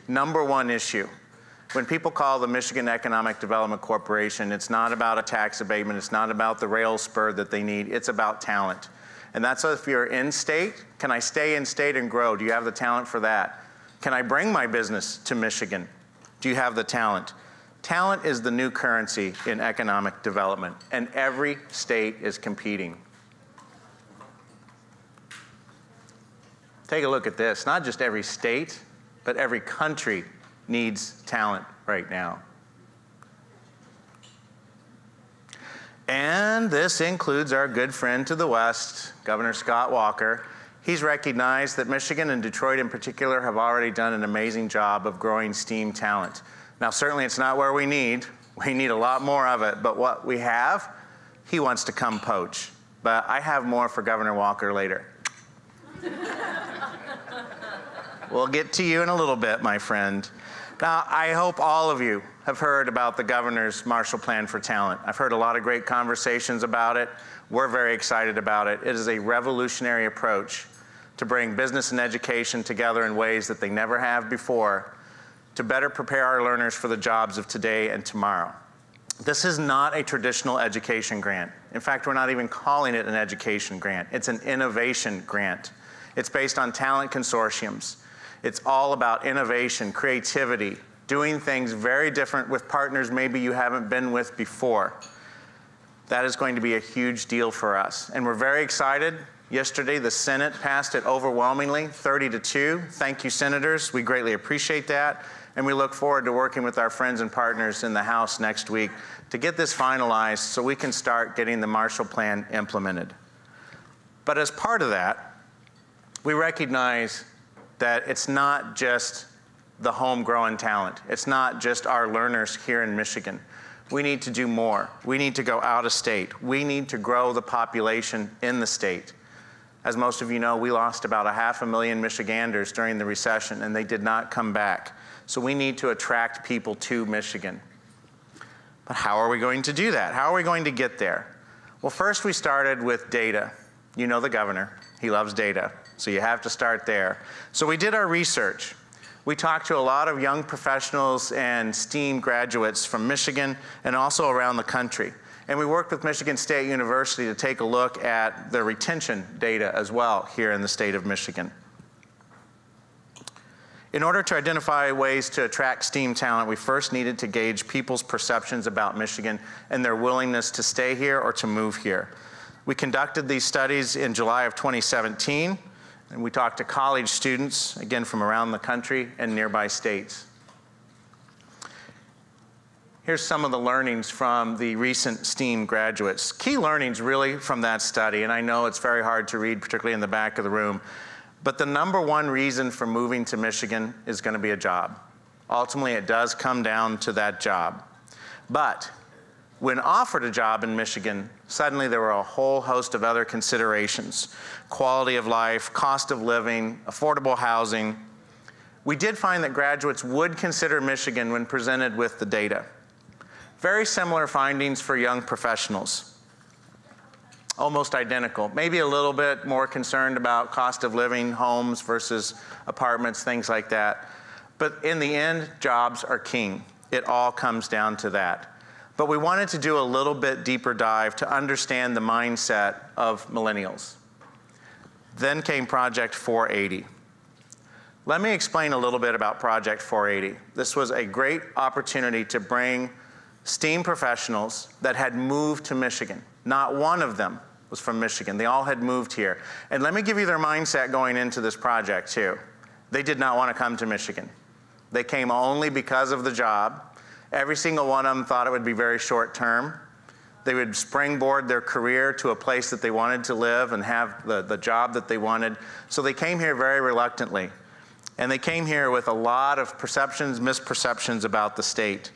Number one issue. When people call the Michigan Economic Development Corporation, it's not about a tax abatement, it's not about the rail spur that they need, it's about talent. And that's if you're in state, can I stay in state and grow? Do you have the talent for that? Can I bring my business to Michigan? Do you have the talent? Talent is the new currency in economic development, and every state is competing. Take a look at this. Not just every state, but every country needs talent right now. And this includes our good friend to the west, Governor Scott Walker. He's recognized that Michigan and Detroit in particular have already done an amazing job of growing STEAM talent. Now, certainly it's not where we need. We need a lot more of it, but what we have, he wants to come poach. But I have more for Governor Walker later. We'll get to you in a little bit, my friend. Now, I hope all of you have heard about the governor's Marshall Plan for Talent. I've heard a lot of great conversations about it. We're very excited about it. It is a revolutionary approach to bring business and education together in ways that they never have before to better prepare our learners for the jobs of today and tomorrow. This is not a traditional education grant. In fact, we're not even calling it an education grant. It's an innovation grant. It's based on talent consortiums. It's all about innovation, creativity, doing things very different with partners maybe you haven't been with before. That is going to be a huge deal for us. And we're very excited. Yesterday, the Senate passed it overwhelmingly, 30-2. Thank you, senators. We greatly appreciate that. And we look forward to working with our friends and partners in the House next week to get this finalized so we can start getting the Marshall Plan implemented. But as part of that, we recognize that it's not just the homegrown talent. It's not just our learners here in Michigan. We need to do more. We need to go out of state. We need to grow the population in the state. As most of you know, we lost about 500,000 Michiganders during the recession, and they did not come back. So we need to attract people to Michigan. But how are we going to do that? How are we going to get there? Well, first we started with data. You know the governor. He loves data. So you have to start there. So we did our research. We talked to a lot of young professionals and STEAM graduates from Michigan and also around the country. And we worked with Michigan State University to take a look at the retention data as well here in the state of Michigan. In order to identify ways to attract STEAM talent, we first needed to gauge people's perceptions about Michigan and their willingness to stay here or to move here. We conducted these studies in July of 2017. And we talked to college students, again, from around the country and nearby states. Here's some of the learnings from the recent STEAM graduates. Key learnings really from that study, and I know it's very hard to read, particularly in the back of the room, but the number one reason for moving to Michigan is going to be a job. Ultimately, it does come down to that job. But when offered a job in Michigan, suddenly there were a whole host of other considerations. Quality of life, cost of living, affordable housing. We did find that graduates would consider Michigan when presented with the data. Very similar findings for young professionals. Almost identical. Maybe a little bit more concerned about cost of living, homes versus apartments, things like that. But in the end, jobs are king. It all comes down to that. But we wanted to do a little bit deeper dive to understand the mindset of millennials. Then came Project 480. Let me explain a little bit about Project 480. This was a great opportunity to bring STEAM professionals that had moved to Michigan. Not one of them was from Michigan. They all had moved here. And let me give you their mindset going into this project too. They did not want to come to Michigan. They came only because of the job. Every single one of them thought it would be very short term. They would springboard their career to a place that they wanted to live and have the job that they wanted. So they came here very reluctantly. And they came here with a lot of perceptions, misperceptions about the state.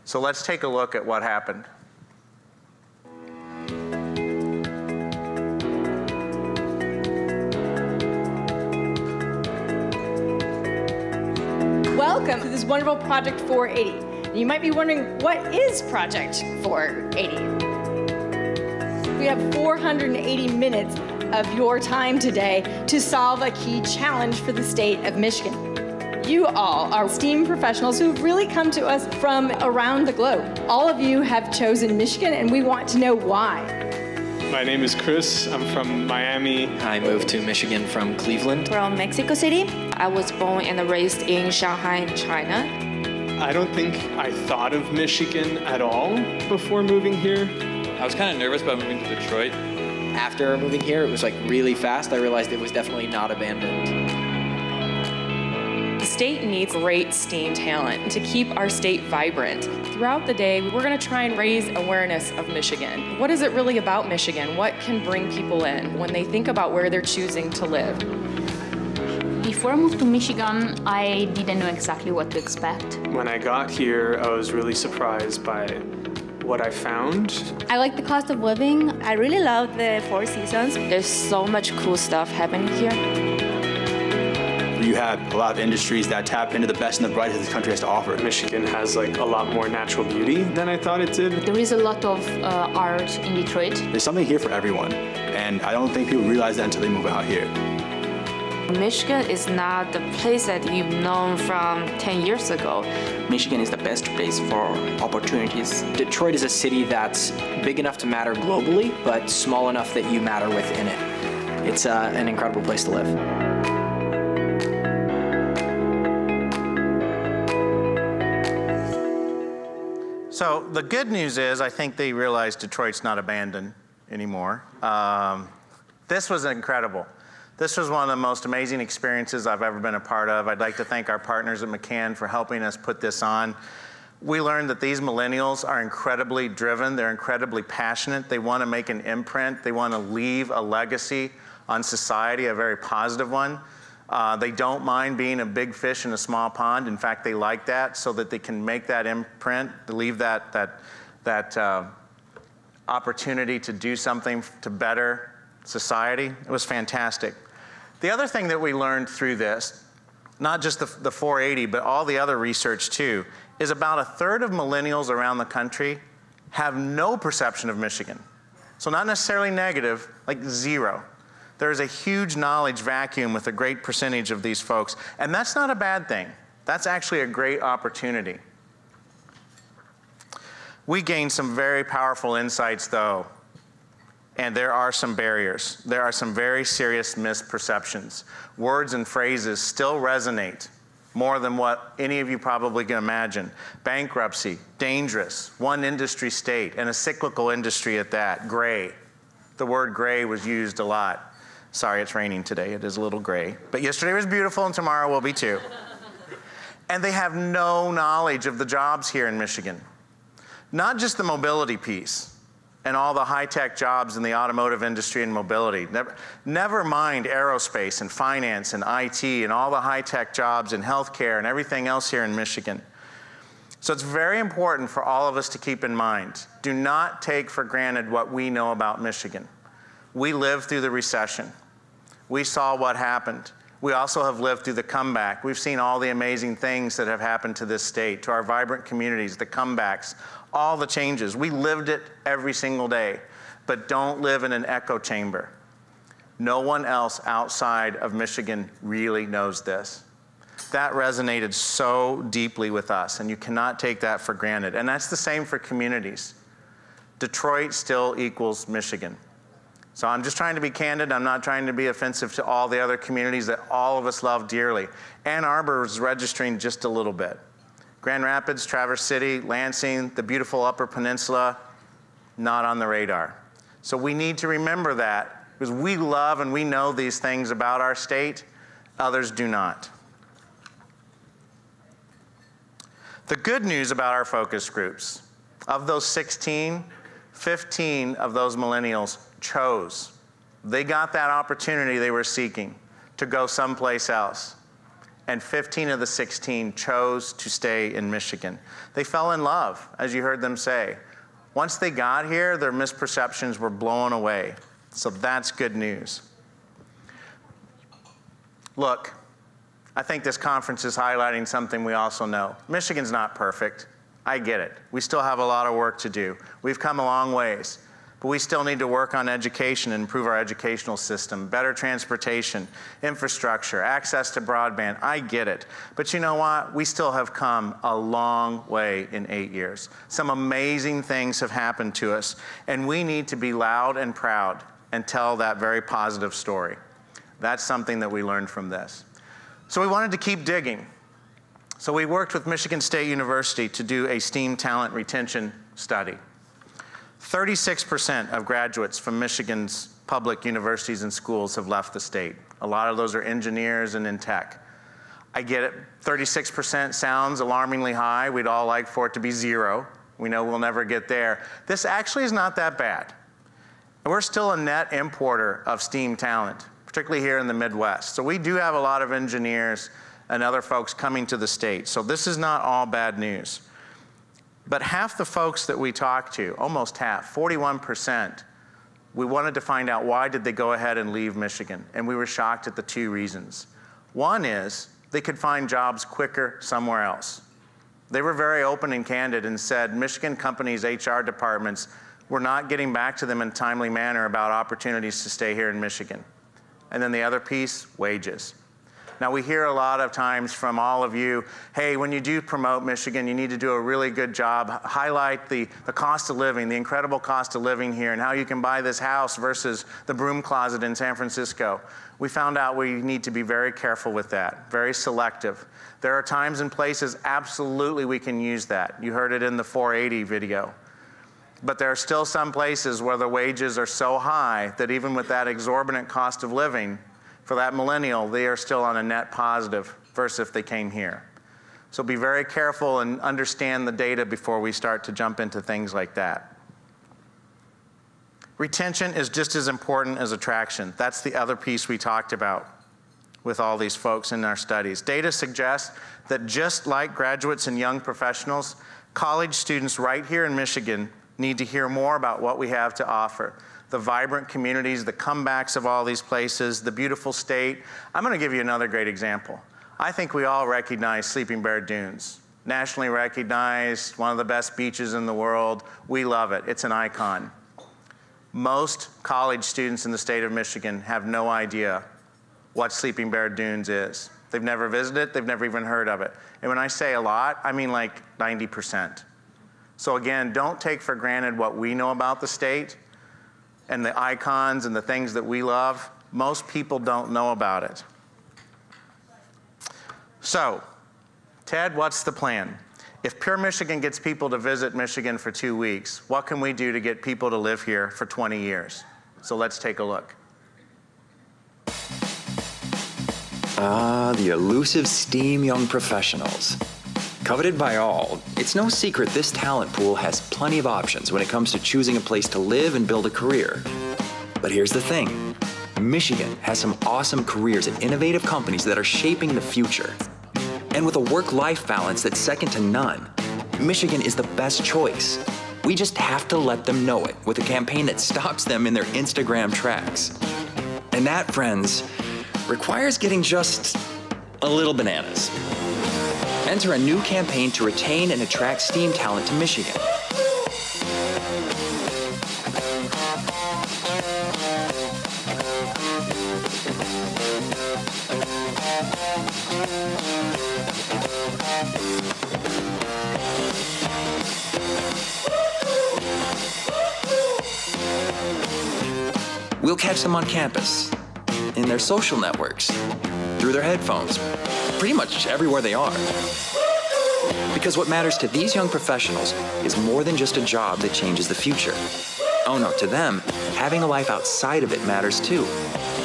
So let's take a look at what happened. Welcome to this wonderful Project 480. You might be wondering, what is Project 480? We have 480 minutes of your time today to solve a key challenge for the state of Michigan. You all are STEAM professionals who've really come to us from around the globe. All of you have chosen Michigan, and we want to know why. My name is Chris. I'm from Miami. I moved to Michigan from Cleveland. From Mexico City. I was born and raised in Shanghai, China. I don't think I thought of Michigan at all before moving here. I was kind of nervous about moving to Detroit. After moving here, it was like really fast. I realized it was definitely not abandoned. The state needs great STEAM talent to keep our state vibrant. Throughout the day, we're going to try and raise awareness of Michigan. What is it really about Michigan? What can bring people in when they think about where they're choosing to live? Before I moved to Michigan, I didn't know exactly what to expect. When I got here, I was really surprised by what I found. I like the cost of living. I really love the Four Seasons. There's so much cool stuff happening here. You have a lot of industries that tap into the best and the brightest this country has to offer. Michigan has like a lot more natural beauty than I thought it did. There is a lot of art in Detroit. There's something here for everyone, and I don't think people realize that until they move out here. Michigan is not the place that you've known from 10 years ago. Michigan is the best place for opportunities. Detroit is a city that's big enough to matter globally, but small enough that you matter within it. It's an incredible place to live. So the good news is I think they realize Detroit's not abandoned anymore. This was incredible. This was one of the most amazing experiences I've ever been a part of. I'd like to thank our partners at McCann for helping us put this on. We learned that these millennials are incredibly driven. They're incredibly passionate. They want to make an imprint. They want to leave a legacy on society, a very positive one. They don't mind being a big fish in a small pond. In fact, they like that so that they can make that imprint, to leave that opportunity to do something to better society. It was fantastic. The other thing that we learned through this, not just the 480, but all the other research too, is about a third of millennials around the country have no perception of Michigan. So not necessarily negative, like zero. There's a huge knowledge vacuum with a great percentage of these folks, and that's not a bad thing. That's actually a great opportunity. We gained some very powerful insights though, and there are some barriers. There are some very serious misperceptions. Words and phrases still resonate more than what any of you probably can imagine. Bankruptcy, dangerous, one industry state, and a cyclical industry at that, gray. The word gray was used a lot. Sorry, it's raining today. It is a little gray. But yesterday was beautiful, and tomorrow will be too. And they have no knowledge of the jobs here in Michigan. Not just the mobility piece and all the high-tech jobs in the automotive industry and mobility. Never mind aerospace and finance and IT and all the high-tech jobs in healthcare and everything else here in Michigan. So it's very important for all of us to keep in mind. Do not take for granted what we know about Michigan. We lived through the recession. We saw what happened. We also have lived through the comeback. We've seen all the amazing things that have happened to this state, to our vibrant communities, the comebacks, all the changes. We lived it every single day, but don't live in an echo chamber. No one else outside of Michigan really knows this. That resonated so deeply with us, and you cannot take that for granted. And that's the same for communities. Detroit still equals Michigan. So I'm just trying to be candid. I'm not trying to be offensive to all the other communities that all of us love dearly. Ann Arbor is registering just a little bit. Grand Rapids, Traverse City, Lansing, the beautiful Upper Peninsula, not on the radar. So we need to remember that because we love and we know these things about our state. Others do not. The good news about our focus groups, of those 16, 15 of those millennials chose. They got that opportunity they were seeking to go someplace else. And 15 of the 16 chose to stay in Michigan. They fell in love, as you heard them say. Once they got here, their misperceptions were blown away. So that's good news. Look, I think this conference is highlighting something we also know. Michigan's not perfect. I get it. We still have a lot of work to do. We've come a long ways. But we still need to work on education and improve our educational system, better transportation, infrastructure, access to broadband. I get it. But you know what? We still have come a long way in 8 years. Some amazing things have happened to us, and we need to be loud and proud and tell that very positive story. That's something that we learned from this. So we wanted to keep digging. So we worked with Michigan State University to do a STEAM talent retention study. 36% of graduates from Michigan's public universities and schools have left the state. A lot of those are engineers and in tech. I get it, 36% sounds alarmingly high. We'd all like for it to be 0. We know we'll never get there. This actually is not that bad. And we're still a net importer of STEAM talent, particularly here in the Midwest. So we do have a lot of engineers and other folks coming to the state. So this is not all bad news. But half the folks that we talked to, almost half, 41%, we wanted to find out why did they go ahead and leave Michigan. And we were shocked at the 2 reasons. One is they could find jobs quicker somewhere else. They were very open and candid and said Michigan companies' HR departments were not getting back to them in a timely manner about opportunities to stay here in Michigan. And then the other piece, wages. Now we hear a lot of times from all of you, hey, when you do promote Michigan, you need to do a really good job, highlight the cost of living, the incredible cost of living here, and how you can buy this house versus the broom closet in San Francisco. We found out we need to be very careful with that, very selective. There are times and places absolutely we can use that. You heard it in the 480 video. But there are still some places where the wages are so high that even with that exorbitant cost of living, for that millennial, they are still on a net positive versus if they came here. So be very careful and understand the data before we start to jump into things like that. Retention is just as important as attraction. That's the other piece we talked about with all these folks in our studies. Data suggests that just like graduates and young professionals, college students right here in Michigan need to hear more about what we have to offer. The vibrant communities, the comebacks of all these places, the beautiful state. I'm going to give you another great example. I think we all recognize Sleeping Bear Dunes. Nationally recognized, one of the best beaches in the world. We love it. It's an icon. Most college students in the state of Michigan have no idea what Sleeping Bear Dunes is. They've never visited, they've never even heard of it. And when I say a lot, I mean like 90%. So again, don't take for granted what we know about the state and the icons and the things that we love. Most people don't know about it. So, Ted, what's the plan? If Pure Michigan gets people to visit Michigan for 2 weeks, what can we do to get people to live here for 20 years? So let's take a look. The elusive STEAM young professionals. Coveted by all, it's no secret this talent pool has plenty of options when it comes to choosing a place to live and build a career. But here's the thing. Michigan has some awesome careers at innovative companies that are shaping the future. And with a work-life balance that's second to none, Michigan is the best choice. We just have to let them know it with a campaign that stops them in their Instagram tracks. And that, friends, requires getting just a little bananas. Enter a new campaign to retain and attract STEAM talent to Michigan. We'll catch them on campus, in their social networks, through their headphones, pretty much everywhere they are. Because what matters to these young professionals is more than just a job that changes the future. Oh no, to them, having a life outside of it matters too.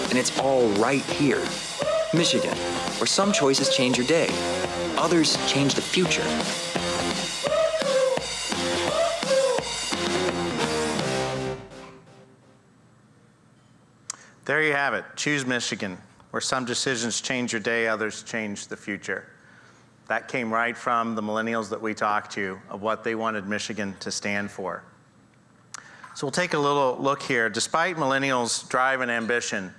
And it's all right here, Michigan, where some choices change your day, others change the future. There you have it. Choose Michigan, where some decisions change your day, others change the future. That came right from the millennials that we talked to of what they wanted Michigan to stand for. So we'll take a little look here. Despite millennials' drive and ambition,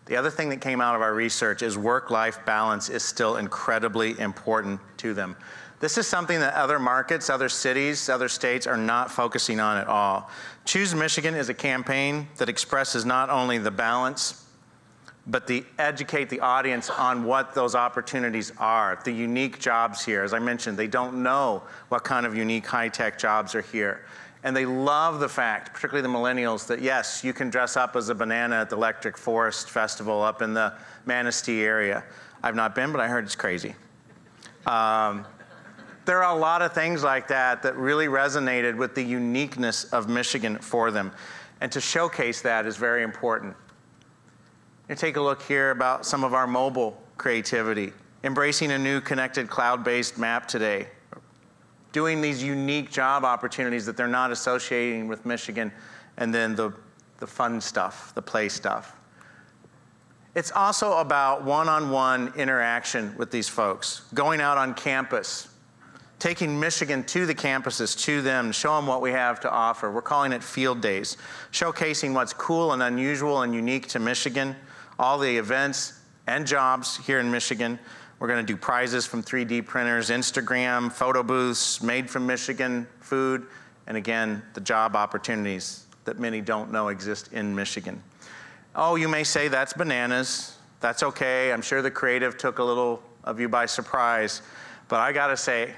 The other thing that came out of our research is work-life balance is still incredibly important to them. This is something that other markets, other cities, other states are not focusing on at all. Choose Michigan is a campaign that expresses not only the balance, but educate the audience on what those opportunities are, the unique jobs here. As I mentioned, they don't know what kind of unique high-tech jobs are here. And they love the fact, particularly the millennials, that yes, you can dress up as a banana at the Electric Forest Festival up in the Manistee area. I've not been, but I heard it's crazy. There are a lot of things like that that really resonated with the uniqueness of Michigan for them. And to showcase that is very important. You take a look here about some of our mobile creativity, embracing a new connected cloud-based map today, doing these unique job opportunities that they're not associating with Michigan, and then the fun stuff, the play stuff. It's also about one-on-one interaction with these folks, going out on campus, taking Michigan to the campuses, to them, show them what we have to offer. We're calling it Field Days, showcasing what's cool and unusual and unique to Michigan, all the events and jobs here in Michigan. We're going to do prizes from 3D printers, Instagram, photo booths, made from Michigan food, and again, the job opportunities that many don't know exist in Michigan. Oh, you may say that's bananas. That's okay. I'm sure the creative took a little of you by surprise. But I got to say,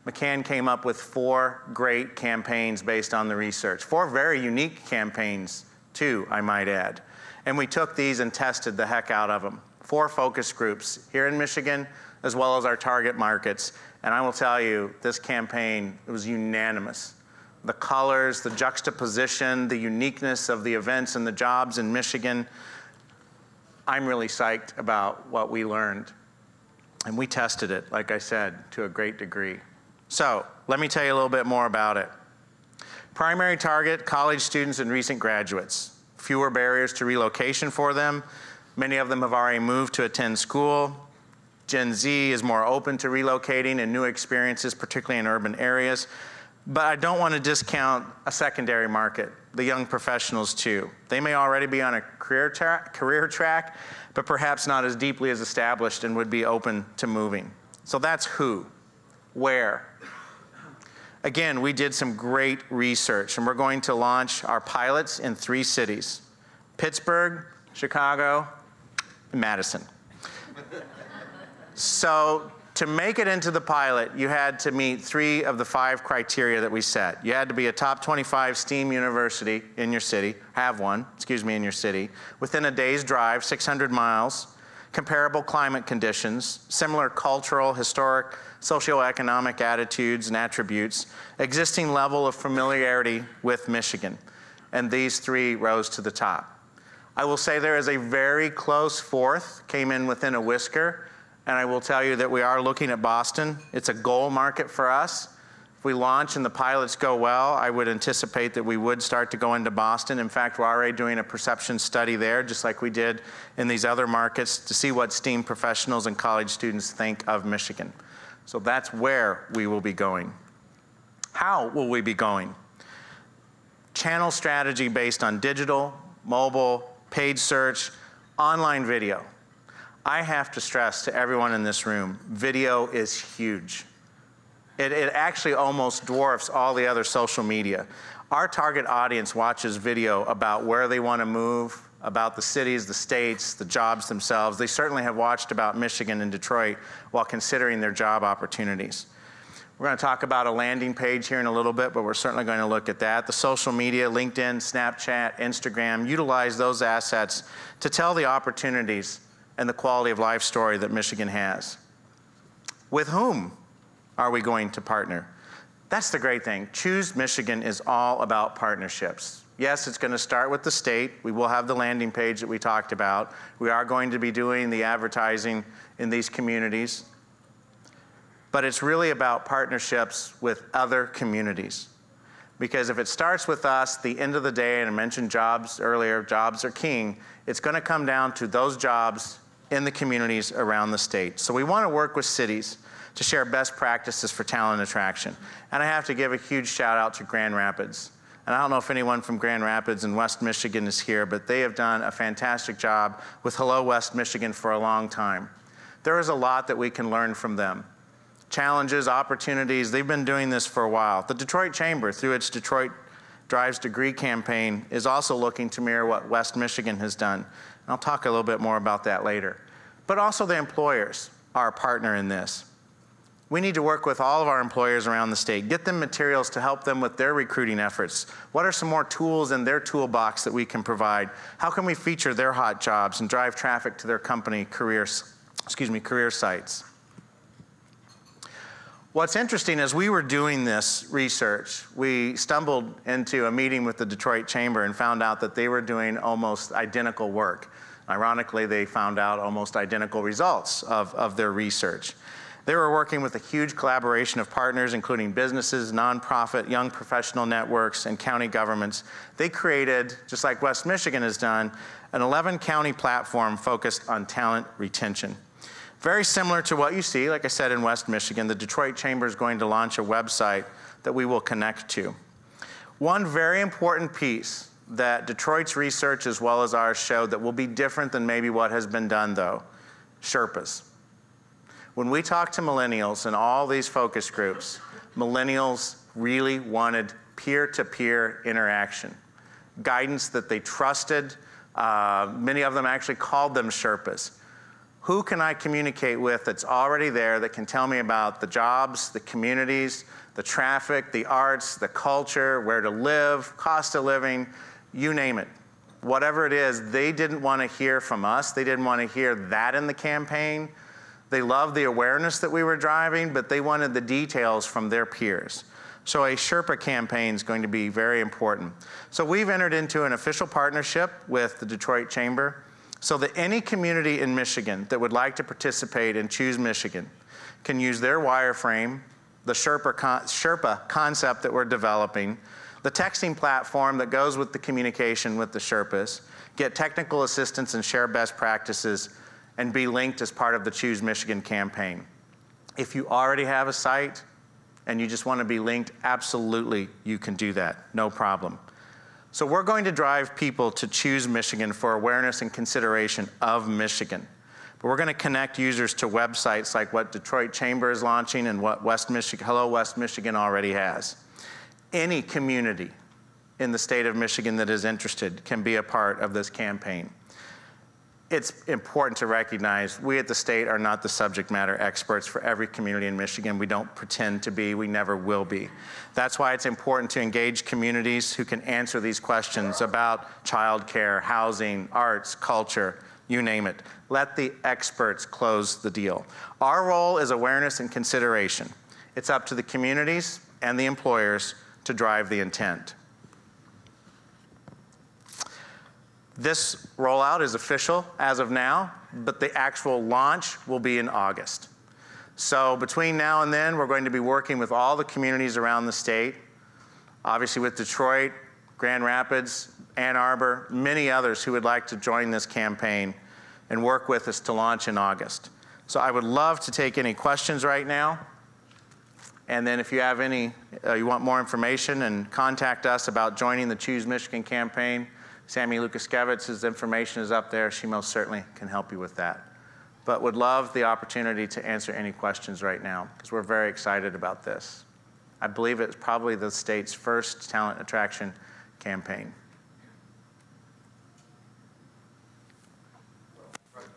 McCann came up with 4 great campaigns based on the research. 4 very unique campaigns, too, I might add. And we took these and tested the heck out of them. 4 focus groups here in Michigan, as well as our target markets. And I will tell you, this campaign, it was unanimous. The colors, the juxtaposition, the uniqueness of the events and the jobs in Michigan. I'm really psyched about what we learned. And we tested it, like I said, to a great degree. So let me tell you a little bit more about it. Primary target, college students and recent graduates. Fewer barriers to relocation for them. Many of them have already moved to attend school. Gen Z is more open to relocating and new experiences, particularly in urban areas. But I don't want to discount a secondary market, the young professionals too. They may already be on a career track, but perhaps not as deeply as established and would be open to moving. So that's who, where. Again, we did some great research, and we're going to launch our pilots in 3 cities: Pittsburgh, Chicago, and Madison. So to make it into the pilot, you had to meet 3 of the 5 criteria that we set. You had to be a top 25 STEAM university in your city, in your city, within a day's drive, 600 miles, comparable climate conditions, similar cultural, historic, socioeconomic attitudes and attributes, existing level of familiarity with Michigan. And these 3 rose to the top. I will say there is a very close 4th, came in within a whisker, and I will tell you that we are looking at Boston. It's a goal market for us. If we launch and the pilots go well, I would anticipate that we would start to go into Boston. In fact, we're already doing a perception study there, just like we did in these other markets, to see what STEAM professionals and college students think of Michigan. So that's where we will be going. How will we be going? Channel strategy based on digital, mobile, paid search, online video. I have to stress to everyone in this room, video is huge. It actually almost dwarfs all the other social media. Our target audience watches video about where they want to move, about the cities, the states, the jobs themselves. They certainly have watched about Michigan and Detroit while considering their job opportunities. We're going to talk about a landing page here in a little bit, but we're certainly going to look at that. The social media, LinkedIn, Snapchat, Instagram, utilize those assets to tell the opportunities and the quality of life story that Michigan has. With whom are we going to partner? That's the great thing. Choose Michigan is all about partnerships. Yes, it's going to start with the state. We will have the landing page that we talked about. We are going to be doing the advertising in these communities. But it's really about partnerships with other communities. Because if it starts with us, the end of the day, and I mentioned jobs earlier, jobs are king, it's going to come down to those jobs in the communities around the state. So we want to work with cities to share best practices for talent attraction. And I have to give a huge shout out to Grand Rapids. And I don't know if anyone from Grand Rapids and West Michigan is here, but they have done a fantastic job with Hello West Michigan for a long time. There is a lot that we can learn from them. Challenges, opportunities, they've been doing this for a while. The Detroit Chamber, through its Detroit Drives Degree campaign, is also looking to mirror what West Michigan has done. And I'll talk a little bit more about that later. But also the employers are a partner in this. We need to work with all of our employers around the state, get them materials to help them with their recruiting efforts. What are some more tools in their toolbox that we can provide? How can we feature their hot jobs and drive traffic to their company career sites? What's interesting is we were doing this research. We stumbled into a meeting with the Detroit Chamber and found out that they were doing almost identical work. Ironically, they found out almost identical results of their research. They were working with a huge collaboration of partners, including businesses, nonprofit, young professional networks, and county governments. They created, just like West Michigan has done, an 11-county platform focused on talent retention. Very similar to what you see, like I said, in West Michigan, the Detroit Chamber is going to launch a website that we will connect to. One very important piece that Detroit's research as well as ours showed that will be different than maybe what has been done, though, Sherpas. When we talk to millennials in all these focus groups, millennials really wanted peer-to-peer interaction, guidance that they trusted. Many of them actually called them Sherpas. Who can I communicate with that's already there that can tell me about the jobs, the communities, the traffic, the arts, the culture, where to live, cost of living, you name it. Whatever it is, they didn't want to hear from us. They didn't want to hear that in the campaign. They loved the awareness that we were driving, but they wanted the details from their peers. So a Sherpa campaign is going to be very important. So we've entered into an official partnership with the Detroit Chamber so that any community in Michigan that would like to participate in Choose Michigan can use their wireframe, the Sherpa concept that we're developing, the texting platform that goes with the communication with the Sherpas, get technical assistance and share best practices, and be linked as part of the Choose Michigan campaign. If you already have a site and you just want to be linked, absolutely you can do that, no problem. So we're going to drive people to Choose Michigan for awareness and consideration of Michigan. But we're going to connect users to websites like what Detroit Chamber is launching and what Hello West Michigan already has. Any community in the state of Michigan that is interested can be a part of this campaign. It's important to recognize we at the state are not the subject matter experts for every community in Michigan. We don't pretend to be, we never will be. That's why it's important to engage communities who can answer these questions about childcare, housing, arts, culture, you name it. Let the experts close the deal. Our role is awareness and consideration. It's up to the communities and the employers to drive the intent. This rollout is official as of now, but the actual launch will be in August. So between now and then, we're going to be working with all the communities around the state, obviously with Detroit, Grand Rapids, Ann Arbor, many others who would like to join this campaign and work with us to launch in August. So I would love to take any questions right now. And then if you have any, you want more information and contact us about joining the Choose Michigan campaign, Sammy Lukaskiewicz's information is up there. She most certainly can help you with that. But would love the opportunity to answer any questions right now because we're very excited about this. I believe it's probably the state's first talent attraction campaign.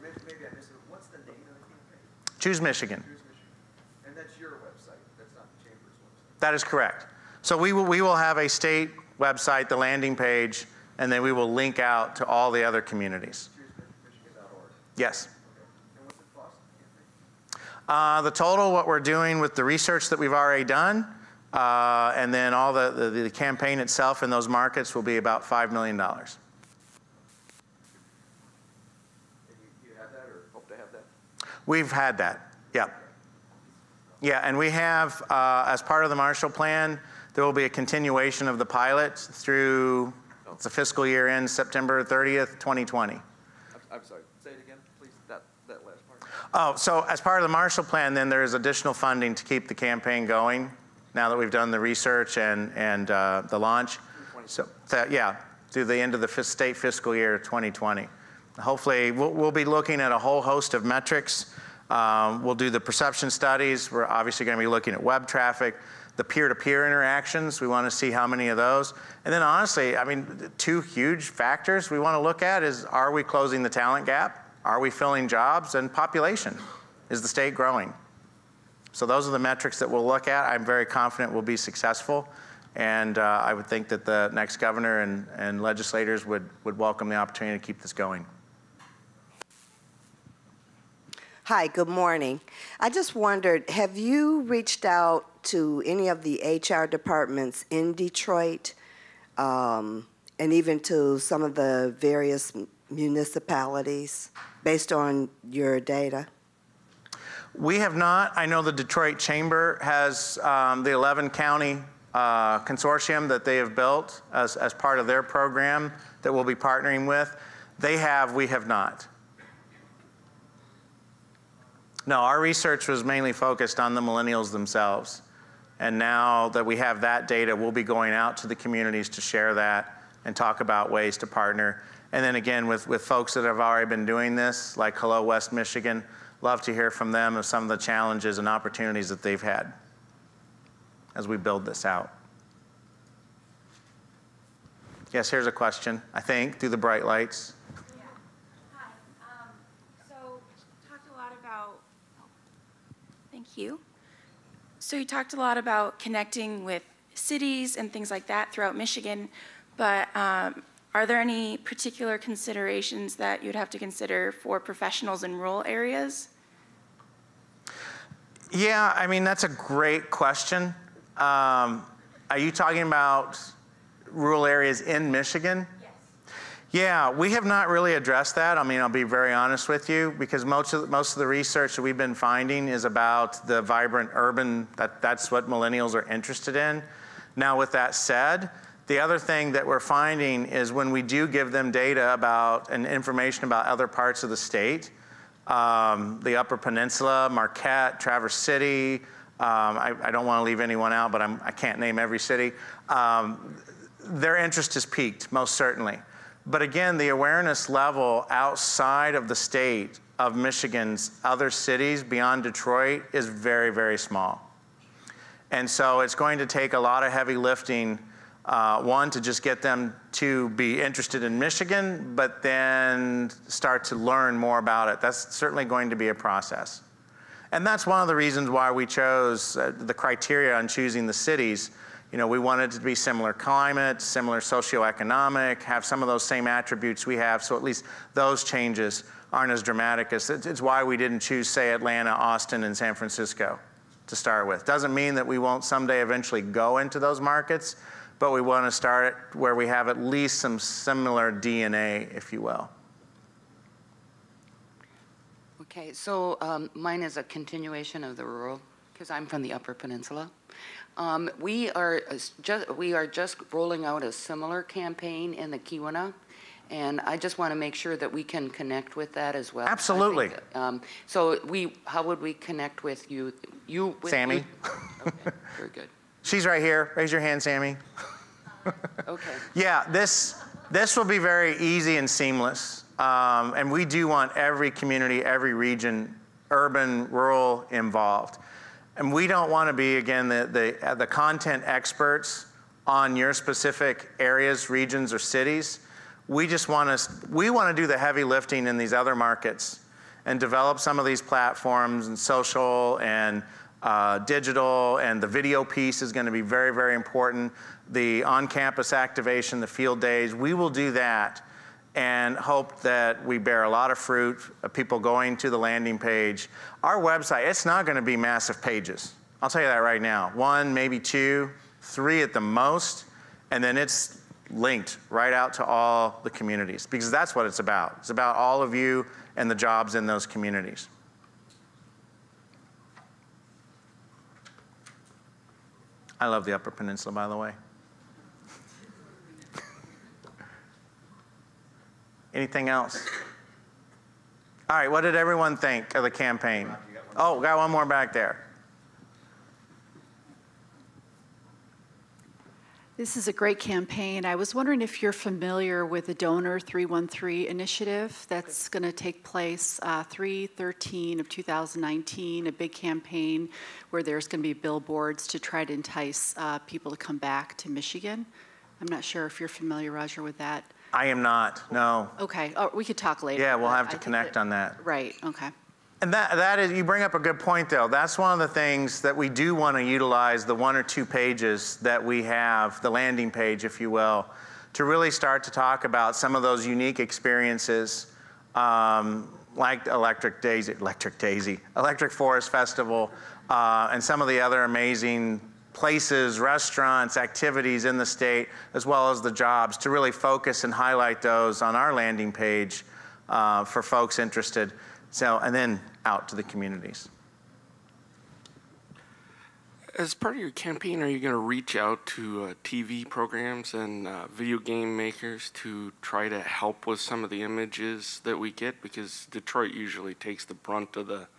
Maybe I missed it. What's the name of the campaign? Choose Michigan. Choose Michigan. And that's your website. That's not the Chamber's website. That is correct. So we will have a state website, the landing page, and then we will link out to all the other communities. ChooseMichigan.org. Yes. Okay. And what's it cost? The total, what we're doing with the research that we've already done, and then all the campaign itself in those markets will be about $5 million. And you have that or hope to have that? We've had that, yeah. Yeah, and we have, as part of the Marshall Plan, there will be a continuation of the pilot through the fiscal year ends September 30th, 2020. I'm sorry, say it again, please, that last part. Oh, so as part of the Marshall Plan, then there is additional funding to keep the campaign going now that we've done the research and the launch. So yeah, through the end of the state fiscal year 2020. Hopefully, we'll be looking at a whole host of metrics. We'll do the perception studies. We're obviously going to be looking at web traffic, the peer-to-peer interactions. We want to see how many of those. And then honestly, I mean, two huge factors we want to look at is, are we closing the talent gap? Are we filling jobs? And population. Is the state growing? So those are the metrics that we'll look at. I'm very confident we'll be successful. And I would think that the next governor and legislators would welcome the opportunity to keep this going. Hi, good morning. I just wondered, have you reached out to any of the HR departments in Detroit, and even to some of the various municipalities based on your data? We have not. I know the Detroit Chamber has the 11 county consortium that they have built as part of their program that we'll be partnering with. They have, we have not. No, our research was mainly focused on the millennials themselves. And now that we have that data, we'll be going out to the communities to share that and talk about ways to partner. And then again, with folks that have already been doing this, like Hello West Michigan, love to hear from them of some of the challenges and opportunities that they've had as we build this out. Yes, here's a question, I think, through the bright lights. Yeah. Hi. So talked a lot about, thank you. So you talked a lot about connecting with cities and things like that throughout Michigan, but are there any particular considerations that you'd have to consider for professionals in rural areas? Yeah, I mean, that's a great question. Are you talking about rural areas in Michigan? Yes. Yeah, we have not really addressed that. I mean, I'll be very honest with you, because most of the research that we've been finding is about the vibrant urban, that's what millennials are interested in. Now, with that said, the other thing that we're finding is when we do give them data about and information about other parts of the state, the Upper Peninsula, Marquette, Traverse City, I don't want to leave anyone out, but I can't name every city. Their interest is piqued, most certainly. But again, the awareness level outside of the state of Michigan's other cities beyond Detroit is very, very small. And so it's going to take a lot of heavy lifting, one, to just get them to be interested in Michigan, but then start to learn more about it. That's certainly going to be a process. And that's one of the reasons why we chose the criteria on choosing the cities. You know, we wanted it to be similar climate, similar socioeconomic, have some of those same attributes we have, so at least those changes aren't as dramatic as, it's why we didn't choose, say, Atlanta, Austin, and San Francisco to start with. Doesn't mean that we won't someday eventually go into those markets, but we want to start where we have at least some similar DNA, if you will. Okay, so mine is a continuation of the rural, because I'm from the Upper Peninsula. We are just rolling out a similar campaign in the Keweenaw, and I just want to make sure that we can connect with that as well. Absolutely. So how would we connect with you? With Sammy. You? Okay, very good. She's right here. Raise your hand, Sammy. Okay. Yeah, this will be very easy and seamless. And we do want every community, every region, urban, rural, involved. And we don't want to be, again, the content experts on your specific areas, regions, or cities. We just want to do the heavy lifting in these other markets and develop some of these platforms and social and digital, and the video piece is going to be very, very important. The on-campus activation, the field days, we will do that and hope that we bear a lot of fruit of people going to the landing page. Our website, it's not going to be massive pages. I'll tell you that right now. 1, maybe 2, 3 at the most, and then it's linked right out to all the communities, because that's what it's about. It's about all of you and the jobs in those communities. I love the Upper Peninsula, by the way. Anything else? All right, what did everyone think of the campaign? Oh, got one more back there. This is a great campaign. I was wondering if you're familiar with the Donor 313 initiative that's going to take place 3/13 of 2019, a big campaign where there's going to be billboards to try to entice people to come back to Michigan. I'm not sure if you're familiar, Roger, with that. I am not, no. Okay, oh, we could talk later. Yeah, we'll have to connect on that. Right, okay. And that is, you bring up a good point though. That's one of the things that we do want to utilize, the 1 or 2 pages that we have, the landing page, if you will, to really start to talk about some of those unique experiences, like Electric Forest Festival, and some of the other amazing places, restaurants, activities in the state, as well as the jobs, to really focus and highlight those on our landing page for folks interested. So, and then out to the communities. As part of your campaign, are you going to reach out to TV programs and video game makers to try to help with some of the images that we get? Because Detroit usually takes the brunt of the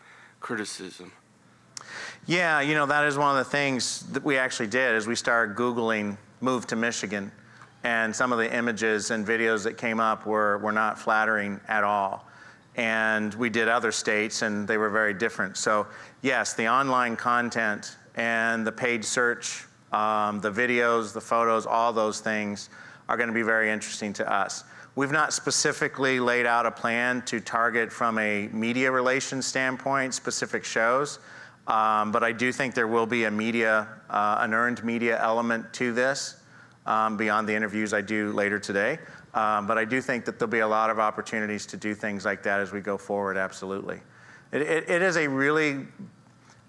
criticism. Yeah, you know, that is one of the things that we actually did is we started Googling Move to Michigan, and some of the images and videos that came up were not flattering at all. And we did other states, and they were very different. So yes, the online content and the paid search, the videos, the photos, all those things are going to be very interesting to us. We've not specifically laid out a plan to target from a media relations standpoint specific shows, but I do think there will be a media, an earned media element to this beyond the interviews I do later today. But I do think that there'll be a lot of opportunities to do things like that as we go forward, absolutely. It is a really,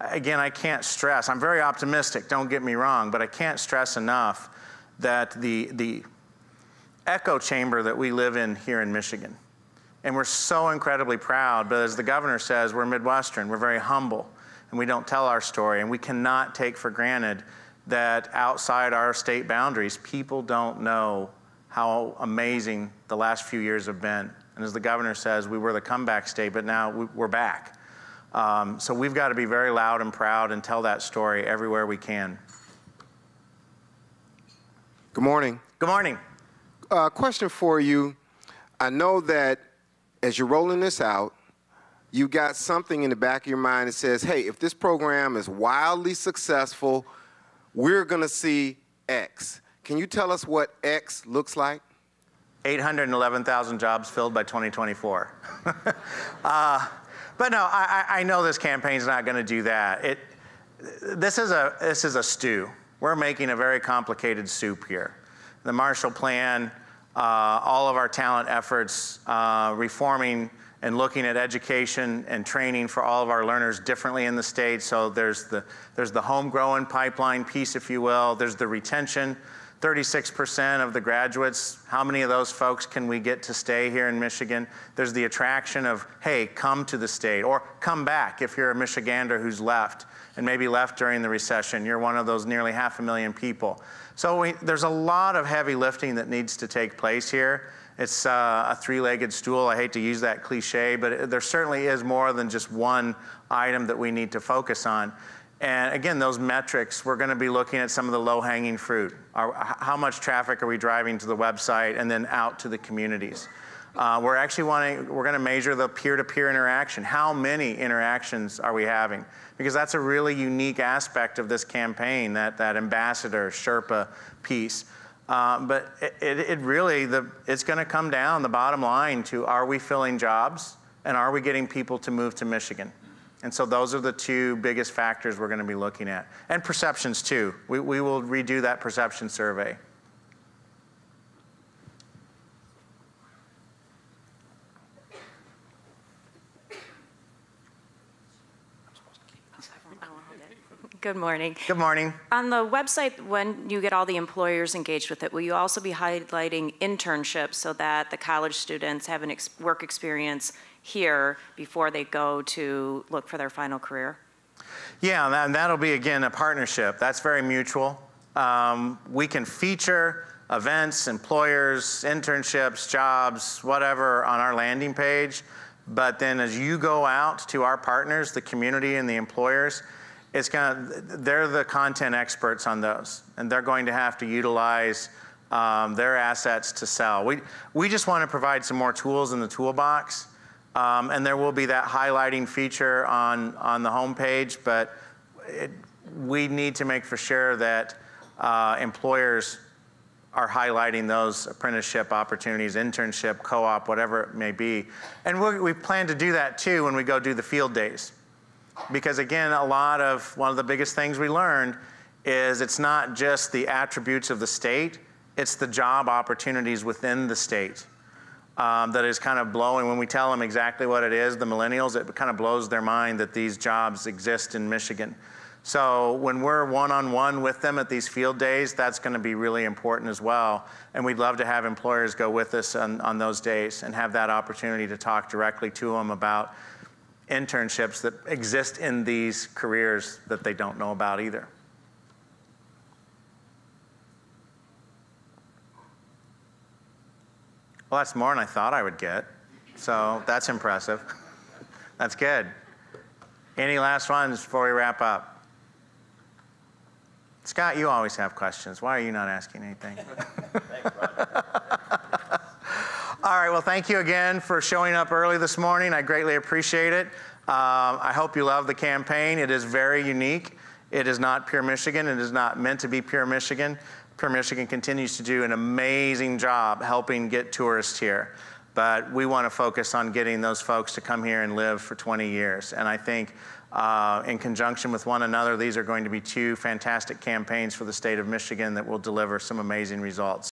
again, I can't stress, I'm very optimistic, don't get me wrong, but I can't stress enough that the echo chamber that we live in here in Michigan, and we're so incredibly proud, but as the governor says, we're Midwestern, we're very humble, and we don't tell our story, and we cannot take for granted that outside our state boundaries, people don't know how amazing the last few years have been. And as the governor says, we were the comeback state, but now we're back. So we've got to be very loud and proud and tell that story everywhere we can. Good morning. Good morning. Question for you. I know that as you're rolling this out, you got something in the back of your mind that says, hey, if this program is wildly successful, we're going to see X. Can you tell us what X looks like? 811,000 jobs filled by 2024. But no, I know this campaign's not going to do that. This is a stew. We're making a very complicated soup here. The Marshall Plan, all of our talent efforts, reforming and looking at education and training for all of our learners differently in the state. So there's the homegrown pipeline piece, if you will. There's the retention. 36% of the graduates, how many of those folks can we get to stay here in Michigan? There's the attraction of, hey, come to the state, or come back if you're a Michigander who's left, and maybe left during the recession. You're one of those nearly 500,000 people. So there's a lot of heavy lifting that needs to take place here. It's a three-legged stool. I hate to use that cliche, but there certainly is more than just one item that we need to focus on. And again, those metrics, we're going to be looking at some of the low-hanging fruit. How much traffic are we driving to the website and then out to the communities? We're going to measure the peer-to-peer interaction. How many interactions are we having? Because that's a really unique aspect of this campaign, that ambassador, Sherpa piece. But it really, it's going to come down, the bottom line, to are we filling jobs and are we getting people to move to Michigan? And so those are the two biggest factors we're going to be looking at. And perceptions too. We will redo that perception survey. Good morning. Good morning. On the website, when you get all the employers engaged with it, will you also be highlighting internships so that the college students have an work experience here before they go to look for their final career? Yeah, and that'll be, again, a partnership. That's very mutual. We can feature events, employers, internships, jobs, whatever on our landing page. But then as you go out to our partners, the community and the employers, they're the content experts on those, and they're going to have to utilize their assets to sell. We just want to provide some more tools in the toolbox, and there will be that highlighting feature on the homepage, but we need to make for sure that employers are highlighting those apprenticeship opportunities, internship, co-op, whatever it may be. And we plan to do that too when we go do the field days. Because again, one of the biggest things we learned is it's not just the attributes of the state, it's the job opportunities within the state that is kind of blowing. When we tell them exactly what it is, the millennials, it kind of blows their mind that these jobs exist in Michigan. So when we're one-on-one with them at these field days, that's going to be really important as well. And we'd love to have employers go with us on those days and have that opportunity to talk directly to them about internships that exist in these careers that they don't know about either. Well, that's more than I thought I would get. So that's impressive. That's good. Any last ones before we wrap up? Scott, you always have questions. Why are you not asking anything? All right, well, thank you again for showing up early this morning. I greatly appreciate it. I hope you love the campaign. It is very unique. It is not pure Michigan. It is not meant to be pure Michigan. Pure Michigan continues to do an amazing job helping get tourists here. But we want to focus on getting those folks to come here and live for 20 years. And I think in conjunction with one another, these are going to be two fantastic campaigns for the state of Michigan that will deliver some amazing results.